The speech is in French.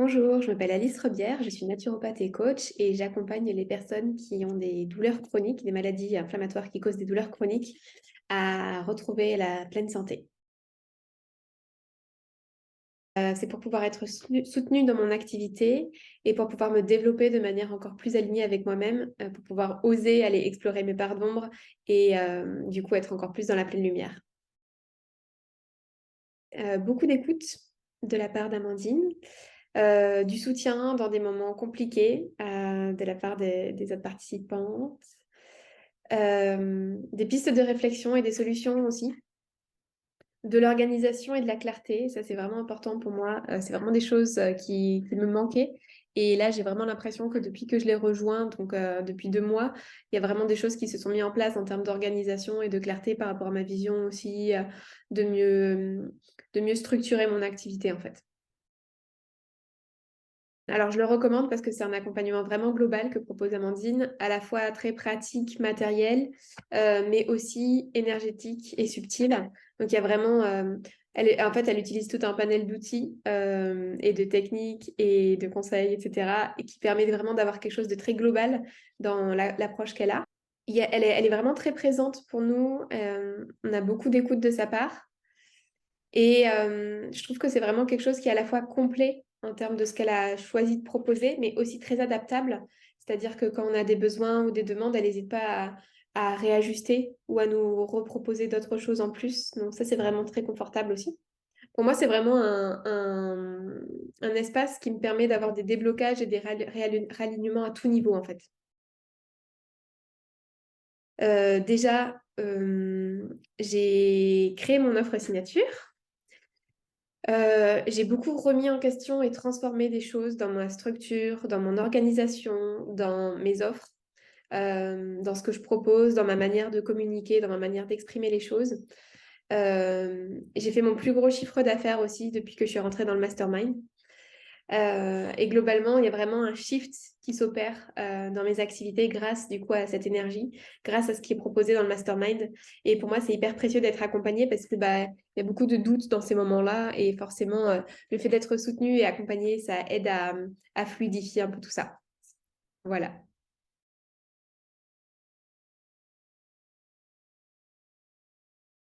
Bonjour, je m'appelle Alice Rebière, je suis naturopathe et coach et j'accompagne les personnes qui ont des douleurs chroniques, des maladies inflammatoires qui causent des douleurs chroniques à retrouver la pleine santé. C'est pour pouvoir être soutenue dans mon activité et pour pouvoir me développer de manière encore plus alignée avec moi-même, pour pouvoir oser aller explorer mes parts d'ombre et du coup être encore plus dans la pleine lumière. Beaucoup d'écoute de la part d'Amandine. Du soutien dans des moments compliqués de la part des autres participantes, des pistes de réflexion et des solutions aussi, de l'organisation et de la clarté, ça c'est vraiment important pour moi, c'est vraiment des choses qui me manquaient. Et là, j'ai vraiment l'impression que depuis que je l'ai rejoint, donc depuis 2 mois, il y a vraiment des choses qui se sont mises en place en termes d'organisation et de clarté par rapport à ma vision aussi, de mieux structurer mon activité en fait. Alors, je le recommande parce que c'est un accompagnement vraiment global que propose Amandine, à la fois très pratique, matériel, mais aussi énergétique et subtil. Donc, il y a vraiment... en fait, elle utilise tout un panel d'outils et de techniques et de conseils, etc., et qui permet vraiment d'avoir quelque chose de très global dans l'approche qu'elle a. Elle est vraiment très présente pour nous. On a beaucoup d'écoute de sa part. Et je trouve que c'est vraiment quelque chose qui est à la fois complet en termes de ce qu'elle a choisi de proposer, mais aussi très adaptable. C'est-à-dire que quand on a des besoins ou des demandes, elle n'hésite pas à réajuster ou à nous reproposer d'autres choses en plus. Donc ça, c'est vraiment très confortable aussi. Pour moi, c'est vraiment un espace qui me permet d'avoir des déblocages et des ralignements à tout niveau, en fait. Déjà, j'ai créé mon offre signature. J'ai beaucoup remis en question et transformé des choses dans ma structure, dans mon organisation, dans mes offres, dans ce que je propose, dans ma manière de communiquer, dans ma manière d'exprimer les choses. J'ai fait mon plus gros chiffre d'affaires aussi depuis que je suis rentrée dans le mastermind. Et globalement, il y a vraiment un shift qui s'opère dans mes activités grâce du coup à cette énergie, grâce à ce qui est proposé dans le mastermind. Et pour moi, c'est hyper précieux d'être accompagnée parce que bah, il y a beaucoup de doutes dans ces moments-là et forcément, le fait d'être soutenue et accompagnée, ça aide à fluidifier un peu tout ça. Voilà.